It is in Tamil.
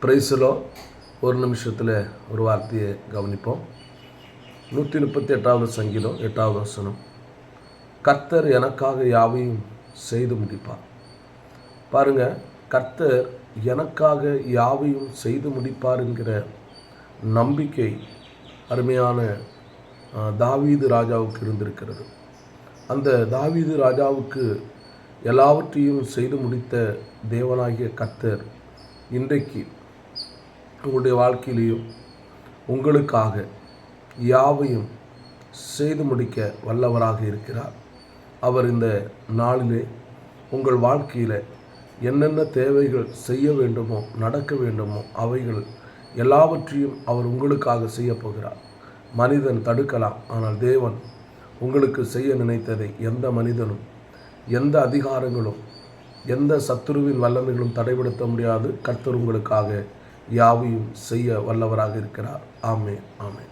பிரைஸிலோ ஒரு நிமிஷத்தில் ஒரு வார்த்தையை கவனிப்போம். 138வது சங்கீதம் 8வது வசனம். கர்த்தர் எனக்காக யாவையும் செய்து முடிப்பார். பாருங்க, கர்த்தர் எனக்காக யாவையும் செய்து முடிப்பார் என்கிற நம்பிக்கை அருமையான தாவீது ராஜாவுக்கு இருந்திருக்கிறது. அந்த தாவீது ராஜாவுக்கு எல்லாவற்றையும் செய்து முடித்த தேவனாகிய கர்த்தர் இன்றைக்கு உங்களுடைய வாழ்க்கையிலையும் உங்களுக்காக யாவையும் செய்து முடிக்க வல்லவராக இருக்கிறார். அவர் இந்த நாளிலே உங்கள் வாழ்க்கையில் என்னென்ன தேவைகள் செய்ய வேண்டுமோ, நடக்க வேண்டுமோ, அவைகள் எல்லாவற்றையும் அவர் உங்களுக்காக செய்ய போகிறார். மனிதன் தடுக்கலாம், ஆனால் தேவன் உங்களுக்கு செய்ய நினைத்ததை எந்த மனிதனும், எந்த அதிகாரங்களும், எந்த சத்துருவின் வல்லமைகளும் தடைபடுத்த முடியாது. கர்த்தர் உங்களுக்காக யாவையும் செய்ய வல்லவராக இருக்கிறார். ஆமென், ஆமென்.